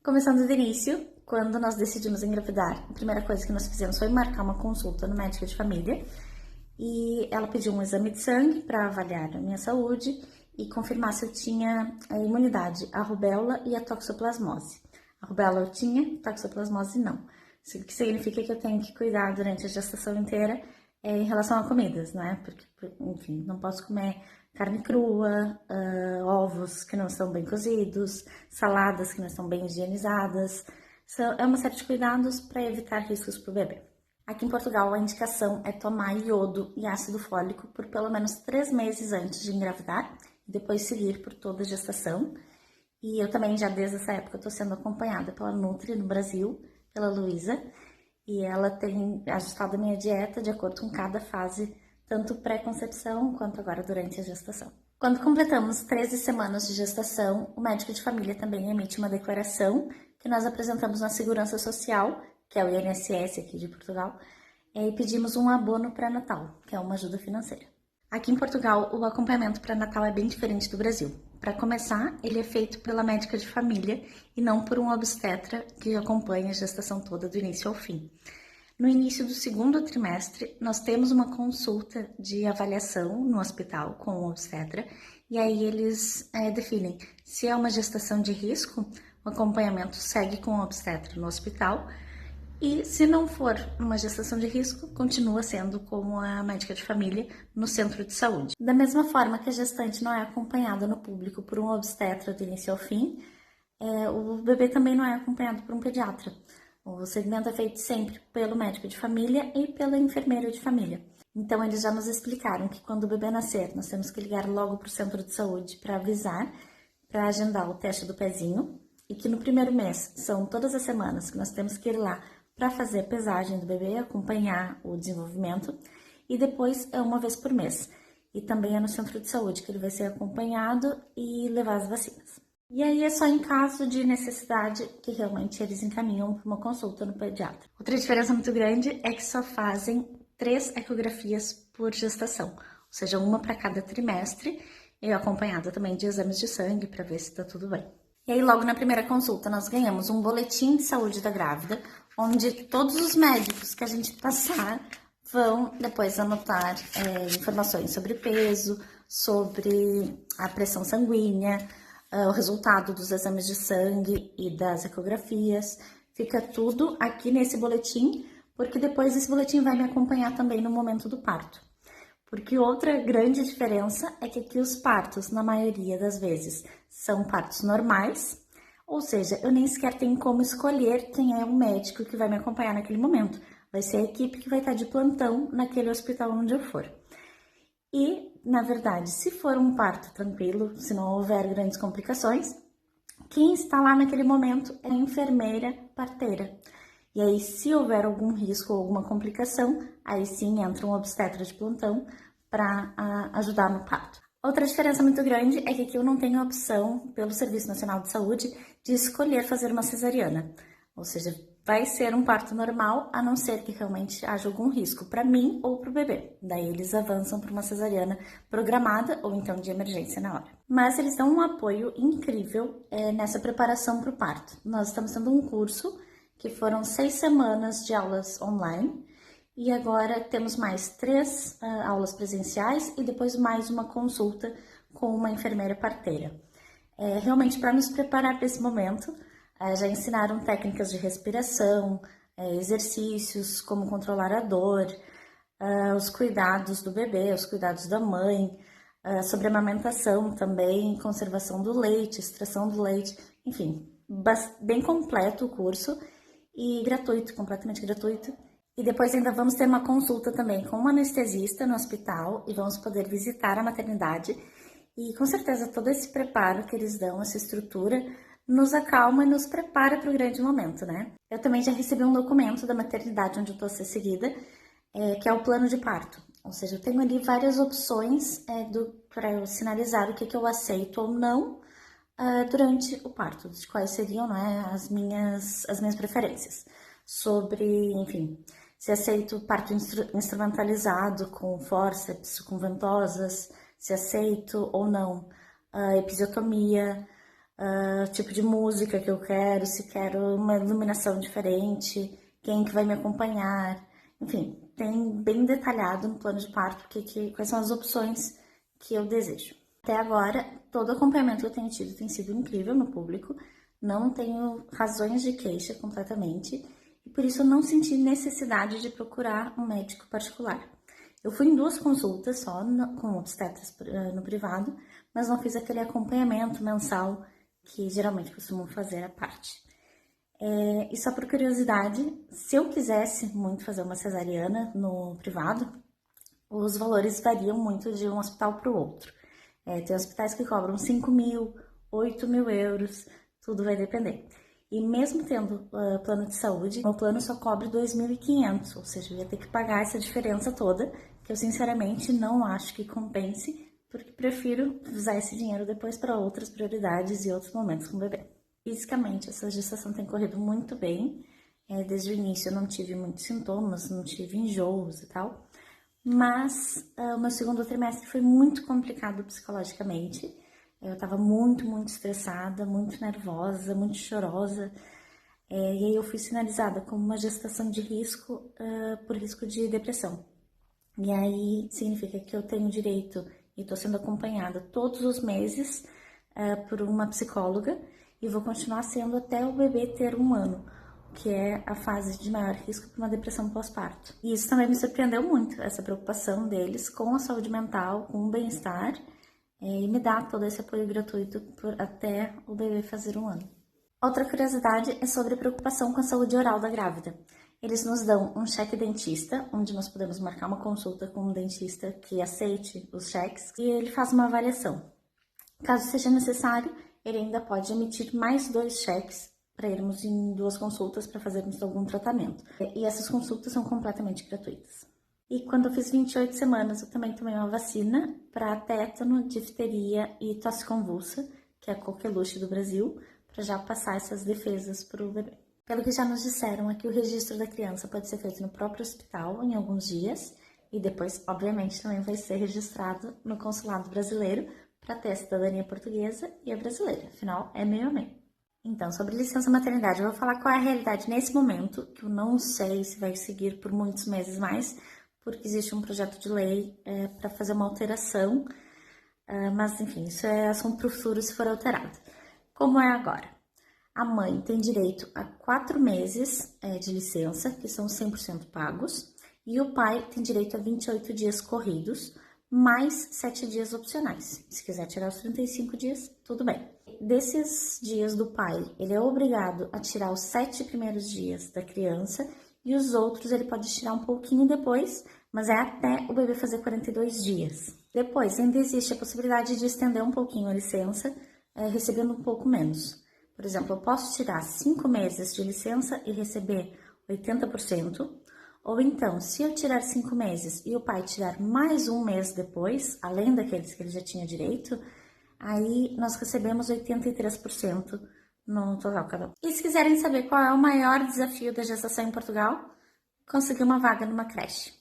Começando do início, quando nós decidimos engravidar, a primeira coisa que nós fizemos foi marcar uma consulta no médico de família e ela pediu um exame de sangue para avaliar a minha saúde e confirmar se eu tinha a imunidade à rubéola e à toxoplasmose. A rubéola eu tinha, toxoplasmose não. Isso que significa que eu tenho que cuidar durante a gestação inteira em relação a comidas, não é? Porque, enfim, não posso comer carne crua, ovos que não estão bem cozidos, saladas que não estão bem higienizadas. É uma série de cuidados para evitar riscos para o bebê. Aqui em Portugal, a indicação é tomar iodo e ácido fólico por pelo menos 3 meses antes de engravidar e depois seguir por toda a gestação. E eu também, já desde essa época, estou sendo acompanhada pela Nutri no Brasil, pela Luísa, e ela tem ajustado a minha dieta de acordo com cada fase, tanto pré-concepção quanto agora durante a gestação. Quando completamos 13 semanas de gestação, o médico de família também emite uma declaração que nós apresentamos na Segurança Social, que é o INSS aqui de Portugal, e pedimos um abono pré-natal, que é uma ajuda financeira. Aqui em Portugal, o acompanhamento pré-natal é bem diferente do Brasil. Para começar, ele é feito pela médica de família e não por um obstetra que acompanha a gestação toda do início ao fim. No início do segundo trimestre, nós temos uma consulta de avaliação no hospital com o obstetra e aí eles definem se é uma gestação de risco, o acompanhamento segue com o obstetra no hospital, e se não for uma gestação de risco, continua sendo como a médica de família no centro de saúde. Da mesma forma que a gestante não é acompanhada no público por um obstetra do início ao fim, o bebê também não é acompanhado por um pediatra. O segmento é feito sempre pelo médico de família e pela enfermeira de família. Então, eles já nos explicaram que quando o bebê nascer, nós temos que ligar logo para o centro de saúde para avisar, para agendar o teste do pezinho, e que no primeiro mês, são todas as semanas que nós temos que ir lá para fazer a pesagem do bebê, acompanhar o desenvolvimento, e depois é uma vez por mês. E também é no centro de saúde que ele vai ser acompanhado e levar as vacinas. E aí é só em caso de necessidade que realmente eles encaminham para uma consulta no pediatra. Outra diferença muito grande é que só fazem 3 ecografias por gestação, ou seja, uma para cada trimestre, e acompanhada também de exames de sangue para ver se está tudo bem. E aí, logo na primeira consulta, nós ganhamos um boletim de saúde da grávida, onde todos os médicos que a gente passar vão depois anotar informações sobre peso, sobre a pressão sanguínea, o resultado dos exames de sangue e das ecografias. Fica tudo aqui nesse boletim, porque depois esse boletim vai me acompanhar também no momento do parto. Porque outra grande diferença é que aqui os partos, na maioria das vezes, são partos normais, ou seja, eu nem sequer tenho como escolher quem é o médico que vai me acompanhar naquele momento. Vai ser a equipe que vai estar de plantão naquele hospital onde eu for. E, na verdade, se for um parto tranquilo, se não houver grandes complicações, quem está lá naquele momento é a enfermeira parteira. E aí, se houver algum risco ou alguma complicação, aí sim entra um obstetra de plantão para ajudar no parto. Outra diferença muito grande é que aqui eu não tenho a opção, pelo Serviço Nacional de Saúde, de escolher fazer uma cesariana. Ou seja, vai ser um parto normal, a não ser que realmente haja algum risco para mim ou para o bebê. Daí eles avançam para uma cesariana programada ou então de emergência na hora. Mas eles dão um apoio incrível nessa preparação para o parto. Nós estamos tendo um curso que foram 6 semanas de aulas online, e agora temos mais 3 aulas presenciais e depois mais uma consulta com uma enfermeira parteira. Realmente para nos preparar para esse momento, já ensinaram técnicas de respiração, exercícios, como controlar a dor, os cuidados do bebê, os cuidados da mãe, sobre amamentação também, conservação do leite, extração do leite, enfim, bem completo o curso. E gratuito, completamente gratuito. E depois ainda vamos ter uma consulta também com um anestesista no hospital e vamos poder visitar a maternidade. E com certeza todo esse preparo que eles dão, essa estrutura, nos acalma e nos prepara para o grande momento, né? Eu também já recebi um documento da maternidade onde eu estou a ser seguida, que é o plano de parto. Ou seja, eu tenho ali várias opções para eu sinalizar o que eu aceito ou não durante o parto, de quais seriam, né, as minhas preferências. Sobre, enfim, se aceito parto instrumentalizado com fórceps, com ventosas, se aceito ou não episiotomia, tipo de música que eu quero, se quero uma iluminação diferente, quem que vai me acompanhar, enfim, tem bem detalhado no plano de parto quais são as opções que eu desejo. Até agora, todo acompanhamento que eu tenho tido tem sido incrível no público, não tenho razões de queixa completamente, e por isso eu não senti necessidade de procurar um médico particular. Eu fui em 2 consultas só com obstetras no privado, mas não fiz aquele acompanhamento mensal que geralmente costumam fazer à parte. E só por curiosidade, se eu quisesse muito fazer uma cesariana no privado, os valores variam muito de um hospital para o outro. Tem hospitais que cobram 5 mil, 8 mil euros, tudo vai depender. E mesmo tendo plano de saúde, meu plano só cobre 2.500, ou seja, eu ia ter que pagar essa diferença toda, que eu sinceramente não acho que compense, porque prefiro usar esse dinheiro depois para outras prioridades e outros momentos com o bebê. Fisicamente, essa gestação tem corrido muito bem. Desde o início eu não tive muitos sintomas, não tive enjoos e tal. Mas o meu segundo trimestre foi muito complicado psicologicamente. Eu estava muito, muito estressada, muito nervosa, muito chorosa. E aí eu fui sinalizada como uma gestação de risco por risco de depressão. E aí significa que eu tenho direito e estou sendo acompanhada todos os meses por uma psicóloga e vou continuar sendo até o bebê ter 1 ano, que é a fase de maior risco para uma depressão pós-parto. E isso também me surpreendeu muito, essa preocupação deles com a saúde mental, com o bem-estar, e me dá todo esse apoio gratuito até o bebê fazer 1 ano. Outra curiosidade é sobre a preocupação com a saúde oral da grávida. Eles nos dão um cheque dentista, onde nós podemos marcar uma consulta com um dentista que aceite os cheques, e ele faz uma avaliação. Caso seja necessário, ele ainda pode emitir mais 2 cheques para irmos em 2 consultas para fazermos algum tratamento. E essas consultas são completamente gratuitas. E quando eu fiz 28 semanas, eu também tomei uma vacina para tétano, difteria e tosse convulsa, que é a coqueluche do Brasil, para já passar essas defesas para o bebê. Pelo que já nos disseram, é que o registro da criança pode ser feito no próprio hospital em alguns dias e depois, obviamente, também vai ser registrado no consulado brasileiro para ter a cidadania portuguesa e a brasileira, afinal é meio a meio. Então, sobre licença maternidade, eu vou falar qual é a realidade nesse momento, que eu não sei se vai seguir por muitos meses mais, porque existe um projeto de lei para fazer uma alteração, mas enfim, isso é assunto para o futuro se for alterado. Como é agora? A mãe tem direito a 4 meses de licença, que são 100% pagos, e o pai tem direito a 28 dias corridos, mais 7 dias opcionais. Se quiser tirar os 35 dias, tudo bem. Desses dias do pai, ele é obrigado a tirar os 7 primeiros dias da criança e os outros ele pode tirar um pouquinho depois, mas é até o bebê fazer 42 dias. Depois, ainda existe a possibilidade de estender um pouquinho a licença, recebendo um pouco menos. Por exemplo, eu posso tirar 5 meses de licença e receber 80%, ou então, se eu tirar 5 meses e o pai tirar mais 1 mês depois, além daqueles que ele já tinha direito, aí nós recebemos 83% no total cada um. E se quiserem saber qual é o maior desafio da gestação em Portugal, conseguir uma vaga numa creche.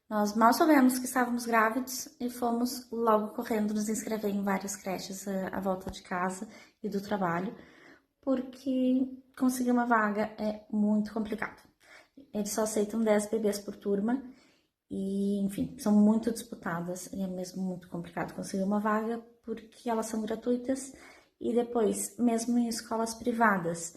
Nós mal soubemos que estávamos grávidos e fomos logo correndo nos inscrever em várias creches à volta de casa e do trabalho, porque conseguir uma vaga é muito complicado. Eles só aceitam 10 bebês por turma e, enfim, são muito disputadas e é mesmo muito complicado conseguir uma vaga porque elas são gratuitas e depois, mesmo em escolas privadas,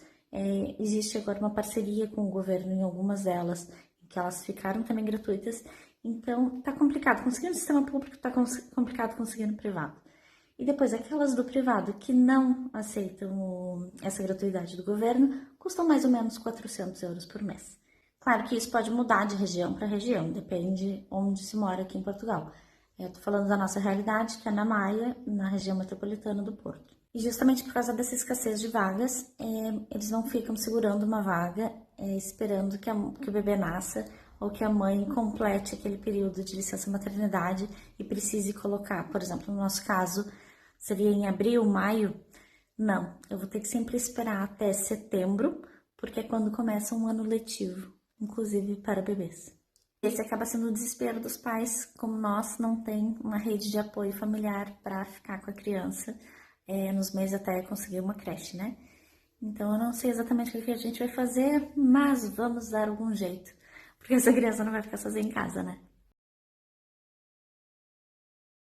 existe agora uma parceria com o governo em algumas delas, que elas ficaram também gratuitas, então tá complicado. Conseguir no sistema público tá complicado conseguir no privado. E depois, aquelas do privado que não aceitam essa gratuidade do governo, custam mais ou menos 400 euros por mês. Claro que isso pode mudar de região para região, depende onde se mora aqui em Portugal. Eu tô falando da nossa realidade, que é na Maia, na região metropolitana do Porto. E justamente por causa dessa escassez de vagas, eles não ficam segurando uma vaga, esperando que o bebê nasça, ou que a mãe complete aquele período de licença maternidade e precise colocar, por exemplo, no nosso caso, seria em abril, maio? Não, eu vou ter que sempre esperar até setembro, porque é quando começa um ano letivo, inclusive para bebês. Esse acaba sendo o desespero dos pais, como nós não tem uma rede de apoio familiar para ficar com a criança nos meses até conseguir uma creche, né? Então eu não sei exatamente o que a gente vai fazer, mas vamos dar algum jeito, porque essa criança não vai ficar sozinha em casa, né?